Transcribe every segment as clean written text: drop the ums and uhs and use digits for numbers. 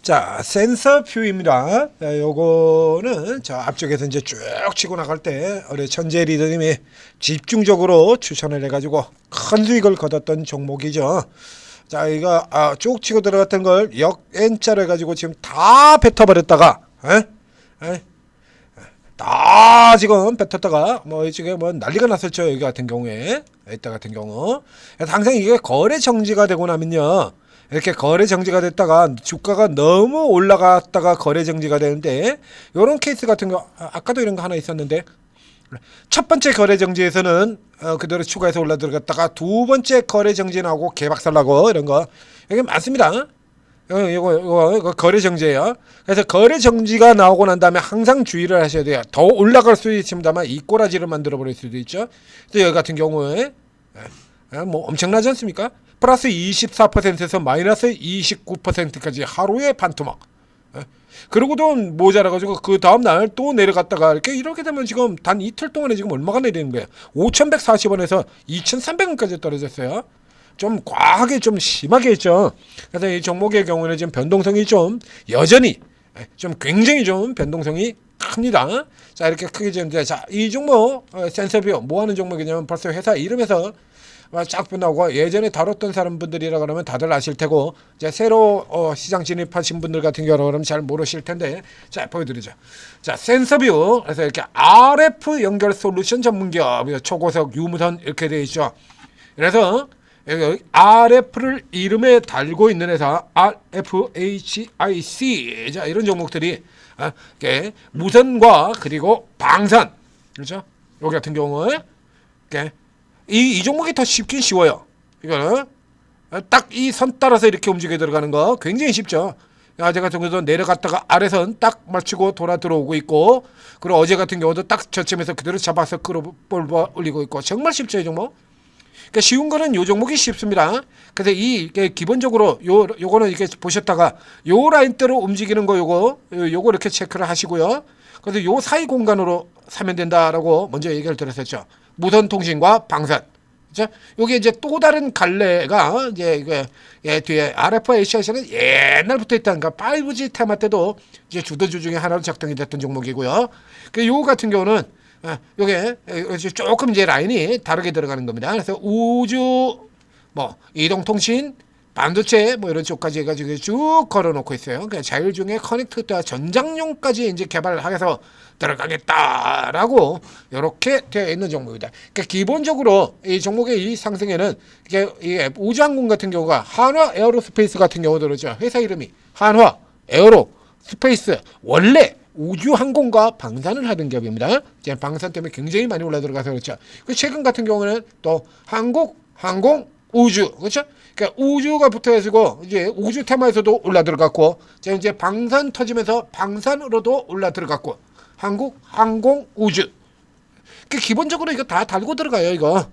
자, 센서 뷰입니다. 요거는 저 앞쪽에서 이제 쭉 치고 나갈 때 우리 천재 리더님이 집중적으로 추천을 해가지고 큰 수익을 거뒀던 종목이죠. 자, 이거 쭉 치고 들어갔던 걸 역 N자로 해가지고 지금 다 뱉어버렸다가, 다 지금 뱉었다가 뭐 이쪽에 뭐 난리가 났었죠. 여기 같은 경우에 이따 같은 경우 항상 이게 거래 정지가 되고 나면요. 이렇게 거래 정지가 됐다가 주가가 너무 올라갔다가 거래 정지가 되는데 요런 케이스 같은 거 아까도 이런 거 하나 있었는데 첫 번째 거래 정지에서는 그대로 추가해서 올라 들어갔다가 두 번째 거래 정지 나오고 개박살 나고 이런 거 여기 많습니다. 이거 거래 정지예요. 그래서 거래 정지가 나오고 난 다음에 항상 주의를 하셔야 돼요. 더 올라갈 수도 있습니다만 이 꼬라지를 만들어 버릴 수도 있죠. 그래서 여기 같은 경우에 뭐 엄청나지 않습니까? 플러스 24%에서 마이너스 29%까지 하루에 반토막. 그러고도 모자라가지고 그 다음날 또 내려갔다가 이렇게 되면 지금 단 이틀 동안에 지금 얼마가 내리는 거예요? 5,140원에서 2,300원까지 떨어졌어요. 좀 과하게 좀 심하게 했죠. 그래서 이 종목의 경우는 지금 변동성이 좀 여전히 좀 굉장히 좀 변동성이 큽니다. 자, 이렇게 크게 지는데 자, 이 종목 센서뷰 뭐 하는 종목이냐면 벌써 회사 이름에서 쫙 나오고 예전에 다뤘던 사람분들이라 그러면 다들 아실 테고 이제 새로 시장 진입하신 분들 같은 경우는 잘 모르실 텐데 자, 보여드리죠. 자, 센서뷰 그래서 이렇게 RF 연결 솔루션 전문기업 초고속 유무선 이렇게 되어 있죠. 그래서 여기 RF를 이름에 달고 있는 회사 RFHIC 자, 이런 종목들이 이렇게 무선과 그리고 방산 그렇죠? 여기 같은 경우에 이렇게 이 종목이 더 쉽긴 쉬워요. 이거는 딱 이 선 따라서 이렇게 움직여 들어가는 거 굉장히 쉽죠. 어제 같은 경우도 내려갔다가 아래선 딱 맞추고 돌아 들어오고 있고 그리고 어제 같은 경우도 딱 저점에서 그대로 잡아서 끌어올리고 올리고 있고 정말 쉽죠 이 종목. 그러니까 쉬운 거는 요 종목이 쉽습니다. 그래서 이게 기본적으로 요거는 이렇게 보셨다가 요 라인대로 움직이는 거 요거 이렇게 체크를 하시고요. 그래서 요 사이 공간으로 사면 된다라고 먼저 얘기를 드렸었죠. 무선 통신과 방산. 그렇죠? 요게 이제 또 다른 갈래가 이제 이게 뒤에 RFHIC는 옛날부터 있다니까 5G 테마 때도 이제 주도주 중에 하나로 작동이 됐던 종목이고요. 그 요 같은 경우는 요게 조금 이제 라인이 다르게 들어가는 겁니다. 그래서 우주 뭐 이동통신 반도체 뭐 이런 쪽까지 해가지고 쭉 걸어놓고 있어요. 그러니까 자율중에 커넥터와 전장용까지 이제 개발해서 들어가겠다라고 이렇게 되어 있는 종목이다. 그러니까 기본적으로 이 종목의 이 상승에는 이게 우주항공 같은 경우가 한화 에어로스페이스 같은 경우도 그렇죠. 회사 이름이 한화 에어로스페이스 원래 우주항공과 방산을 하는 기업입니다. 이제 방산 때문에 굉장히 많이 올라 들어가서 그렇죠. 최근 같은 경우는 또 한국 항공 우주 그렇죠? 그러니까 우주가 붙어가지고 이제 우주 테마에서도 올라 들어갔고 이제 방산 터지면서 방산으로도 올라 들어갔고 한국 항공 우주. 그러니까 기본적으로 이거 다 달고 들어가요 이거.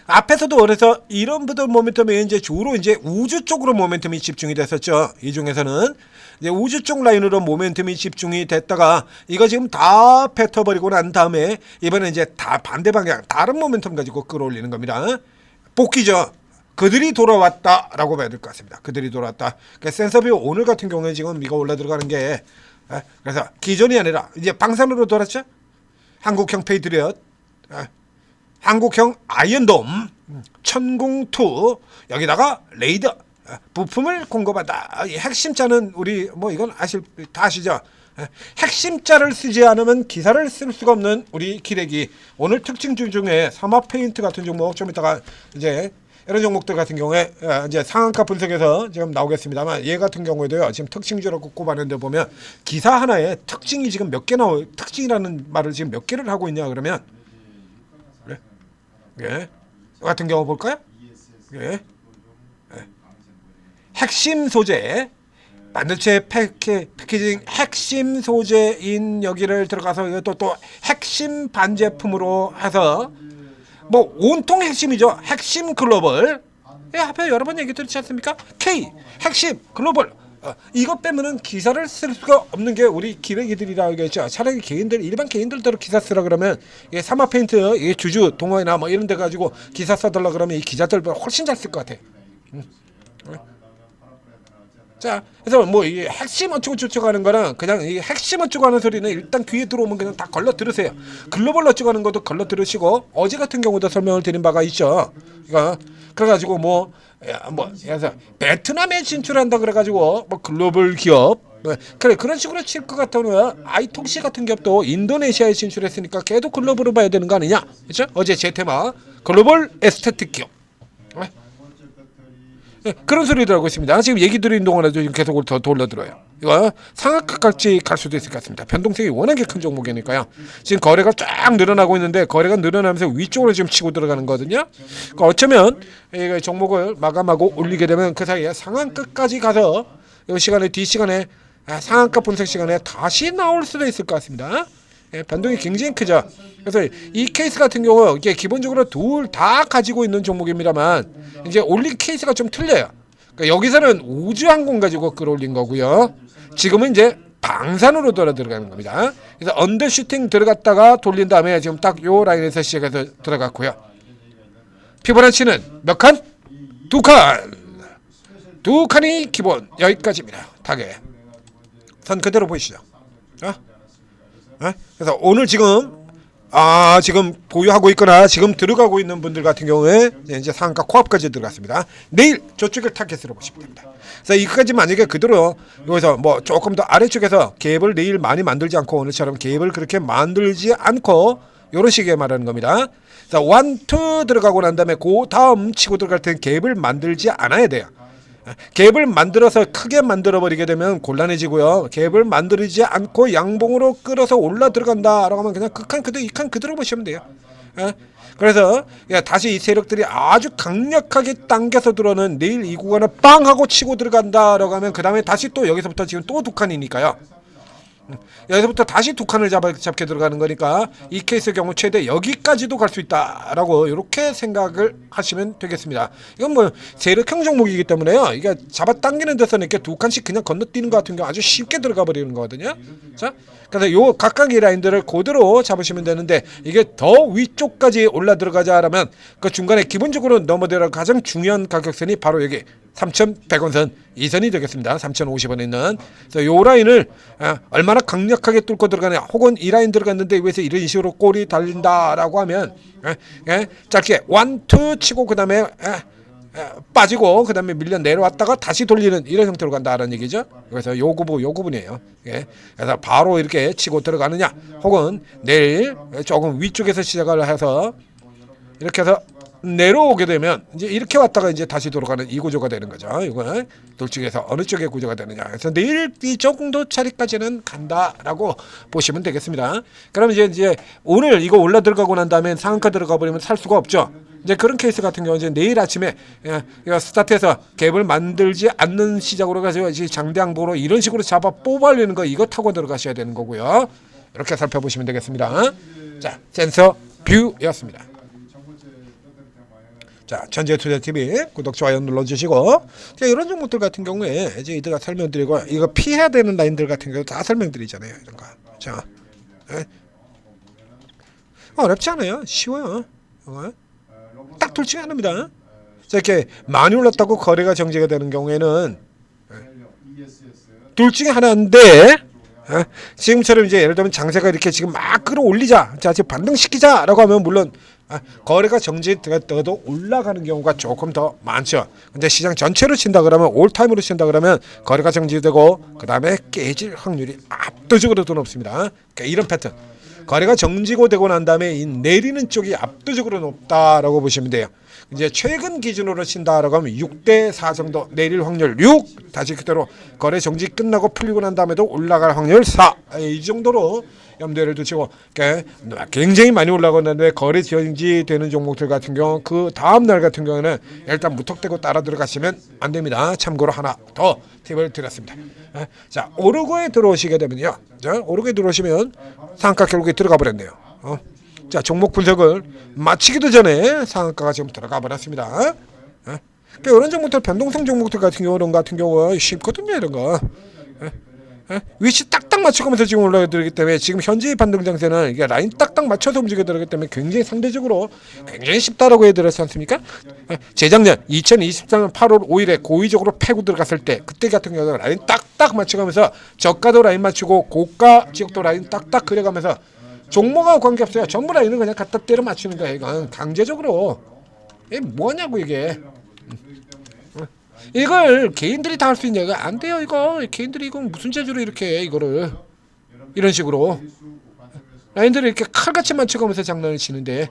앞에서도 그래서 이런 부분 모멘텀이 이제 주로 이제 우주 쪽으로 모멘텀이 집중이 됐었죠. 이 중에서는 이제 우주 쪽 라인으로 모멘텀이 집중이 됐다가 이거 지금 다 뱉어버리고 난 다음에 이번에 이제 다 반대 방향 다른 모멘텀 가지고 끌어올리는 겁니다. 복귀죠. 그들이 돌아왔다라고 봐야 될 것 같습니다. 그들이 돌아왔다. 그러니까 센서뷰 오늘 같은 경우에 지금 이거 올라 들어가는 게 그래서 기존이 아니라 이제 방산으로 돌았죠. 한국형 페이트리엇, 한국형 아이언돔, 천궁2 여기다가 레이더 부품을 공급한다. 핵심자는 우리 뭐 이건 다 아시죠. 핵심자를 쓰지 않으면 기사를 쓸 수가 없는 우리 기레기. 오늘 특징 중에 삼합 페인트 같은 종목 좀 이따가 이제 이런 종목들 같은 경우에 이제 상한가 분석에서 지금 나오겠습니다만 얘 같은 경우에도요 지금 특징주로 꼽아내는데 보면 기사 하나에 특징이 지금 몇 개 특징이라는 말을 지금 몇 개를 하고 있냐 그러면 그래? 예. 같은 경우 볼까요? 예. 핵심 소재 반도체 패키징 핵심 소재인 여기를 들어가서 또 핵심 반제품으로 해서 뭐 온통 핵심이죠. 핵심 글로벌. 앞에 여러 번 얘기 드렸지 않습니까? K 핵심 글로벌. 이것 빼면은 기사를 쓸 수가 없는 게 우리 기레기들이라고 얘기했죠. 차라리 일반 개인들대로 기사 쓰라 그러면 이게 사마 페인트, 이게 주주 동호회나 뭐 이런 데 가지고 기사 써달라 그러면 이 기자들보다 훨씬 잘 쓸 것 같아. 자, 그래서 뭐 이 핵심 어쩌고 저쩌고 하는 거는 그냥 이 핵심 어쩌고 하는 소리는 일단 귀에 들어오면 그냥 다 걸러 들으세요. 글로벌 어쩌고 하는 것도 걸러 들으시고 어제 같은 경우도 설명을 드린 바가 있죠. 그러니까 그래가지고 그래서 베트남에 진출한다 그래가지고 뭐 글로벌 기업 그래 그런 식으로 칠 것 같으면 아이톡시 같은 기업도 인도네시아에 진출했으니까 걔도 글로벌로 봐야 되는 거 아니냐, 그렇죠? 어제 제 테마 글로벌 에스테틱 기업. 네, 그런 소리들 하고 있습니다. 지금 얘기 드리는 동안에도 지금 계속 더 돌려들어요. 이거 상한가까지 갈 수도 있을 것 같습니다. 변동성이 워낙에 큰 종목이니까요. 지금 거래가 쫙 늘어나고 있는데 거래가 늘어나면서 위쪽으로 지금 치고 들어가는 거거든요. 그러니까 어쩌면 이 종목을 마감하고 올리게 되면 그 사이에 상한가까지 가서 이 시간에 뒷시간에 상한가 분석 시간에 다시 나올 수도 있을 것 같습니다. 변동이 굉장히 크죠. 그래서 이 케이스 같은 경우 이게 기본적으로 둘 다 가지고 있는 종목입니다만 이제 올린 케이스가 좀 틀려요. 그러니까 여기서는 우주항공 가지고 끌어올린 거고요. 지금은 이제 방산으로 들어가는 겁니다. 그래서 언더슈팅 들어갔다가 돌린 다음에 지금 딱 요 라인에서 시작해서 들어갔고요. 피보나치는 몇 칸? 두 칸. 두 칸이 기본. 여기까지입니다. 타겟. 선 그대로 보이시죠? 그래서 오늘 지금 보유하고 있거나 지금 들어가고 있는 분들 같은 경우에 이제 상한가 코앞까지 들어갔습니다. 내일 저쪽을 타겟으로 보시면 됩니다. 그래서 이까지 만약에 그대로 여기서 뭐 조금 더 아래쪽에서 갭을 내일 많이 만들지 않고 오늘처럼 갭을 그렇게 만들지 않고 이런 식의 말하는 겁니다. 그래서 1, 2 들어가고 난 다음에 그 다음 치고 들어갈 때는 갭을 만들지 않아야 돼요. 갭을 만들어서 크게 만들어 버리게 되면 곤란해지고요. 갭을 만들지 않고 양봉으로 끌어서 올라 들어간다라고 하면 그냥 극한 그대로 이칸 그대로 보시면 돼요. 그래서 다시 이 세력들이 아주 강력하게 당겨서 들어오는 내일 이 구간을 빵 하고 치고 들어간다라고 하면 그 다음에 다시 또 여기서부터 지금 또 두 칸이니까요. 여기서부터 다시 두 칸을 잡게 들어가는 거니까 이 케이스의 경우 최대 여기까지도 갈 수 있다라고 이렇게 생각을 하시면 되겠습니다. 이건 뭐 세력형 종목이기 때문에요. 이게 잡아당기는 데서는 이렇게 두 칸씩 그냥 건너뛰는 것 같은 경우 아주 쉽게 들어가 버리는 거거든요. 자, 그래서 요 각각의 라인들을 그대로 잡으시면 되는데 이게 더 위쪽까지 올라 들어가자라면 그 중간에 기본적으로 넘어들어갈 가장 중요한 가격선이 바로 여기 3,100원 선 이 선이 되겠습니다. 3,050원에 있는 그래서 요 라인을 얼마나 강력하게 뚫고 들어가냐 혹은 이 라인 들어갔는데 위에서 이런 식으로 꼬리 달린다라고 하면 짧게 1, 2 치고 그 다음에 빠지고 그 다음에 밀려 내려왔다가 다시 돌리는 이런 형태로 간다는 얘기죠. 그래서 요 구분이에요. 그래서 바로 이렇게 치고 들어가느냐 혹은 내일 조금 위쪽에서 시작을 해서 이렇게 해서 내려오게 되면 이제 이렇게 왔다가 이제 다시 돌아가는 이 구조가 되는 거죠. 이거 둘 중에서 어느 쪽의 구조가 되느냐. 그래서 내일 이 정도 차례까지는 간다라고 보시면 되겠습니다. 그럼 이제 오늘 이거 올라 들어가고 난 다음에 상한가 들어가 버리면 살 수가 없죠. 이제 그런 케이스 같은 경우는 이제 내일 아침에 스타트해서 갭을 만들지 않는 시작으로 가서 장대항보로 이런 식으로 잡아 뽑아내는 거 이거 타고 들어가셔야 되는 거고요. 이렇게 살펴보시면 되겠습니다. 자, 센서 뷰였습니다. 자, 전재투자TV 구독, 좋아요 눌러주시고 자, 이런 종목들 같은 경우에 이제 이따가 설명드리고 이거 피해야 되는 라인들 같은 경우 다 설명드리잖아요. 이런 거. 자, 어렵지 않아요. 쉬워요. 딱 둘 중에 하나입니다. 자, 이렇게 많이 올랐다고 거래가 정지가 되는 경우에는 둘 중에 하나인데 지금처럼 이제 예를 들면 장세가 이렇게 지금 막 끌어올리자, 자, 지금 반등시키자라고 하면 물론 거래가 정지되어도 올라가는 경우가 조금 더 많죠. 근데 시장 전체로 친다 그러면 올타임으로 친다 그러면 거래가 정지되고 그 다음에 깨질 확률이 압도적으로 더 높습니다. 그러니까 이런 패턴. 거래가 정지고 되고 난 다음에 이 내리는 쪽이 압도적으로 높다라고 보시면 돼요. 이제 최근 기준으로 친다라고 하면 6대4 정도 내릴 확률 6, 다시 그대로 거래 정지 끝나고 풀리고 난 다음에도 올라갈 확률 4, 이 정도로 염두를 두시고 굉장히 많이 올라가는데 거래 정지되는 종목들 같은 경우 그 다음 날 같은 경우는 일단 무턱대고 따라 들어가시면 안 됩니다. 참고로 하나 더 팁을 드렸습니다. 자, 오르고에 들어오시게 되면요. 자, 오르고에 들어오시면 상한가 결국에 들어가 버렸네요. 자, 종목 분석을 마치기도 전에 상한가가 지금 들어가 버렸습니다. 그러니까 이런 종목들 변동성 종목들 같은 경우 쉽거든요. 이런 거. 위치 딱딱 맞춰가면서 지금 올라가기 때문에 지금 현재 반등 장세는 이게 라인 딱딱 맞춰서 움직여 들어가기 때문에 굉장히 상대적으로 굉장히 쉽다라고 해야 되지 않습니까? 재작년 2023년 8월 5일에 고의적으로 패고 들어갔을 때 그때 같은 경우는 라인 딱딱 맞춰가면서 저가도 라인 맞추고 고가 지역도 라인 딱딱 그려가면서 종목하고 관계없어요. 전부 라인은 그냥 갖다 때려 맞추는 거예요. 이건 강제적으로. 이게 뭐냐고 이게. 이걸 개인들이 다 할 수 있냐? 안 돼요 이거. 개인들이 이건 무슨 재주로 이렇게 해, 이거를 이런 식으로 라인들을 이렇게 칼같이 맞춰가면서 장난을 치는데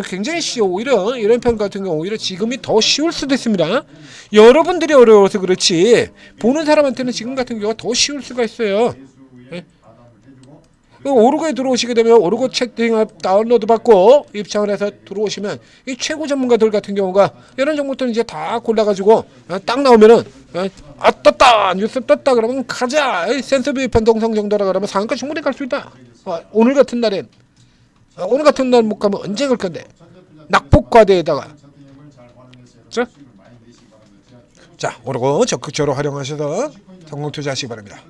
굉장히 쉬워. 오히려 이런 편 같은 경우 오히려 지금이 더 쉬울 수도 있습니다. 여러분들이 어려워서 그렇지 보는 사람한테는 지금 같은 경우가 더 쉬울 수가 있어요. 오르고에 들어오시게 되면 오르고 채팅앱 다운로드 받고 입장을 해서 들어오시면 이 최고 전문가들 같은 경우가 이런 정보들은 이제 다 골라가지고 딱 나오면은 떴다 뉴스 떴다 그러면 가자 센서비 변동성 정도라 그러면 상한가 충분히 갈 수 있다. 오늘 같은 날엔 오늘 같은 날 못 가면 언제 갈 건데 낙폭과대에다가 자 오르고 적극적으로 활용하셔서 성공 투자하시기 바랍니다.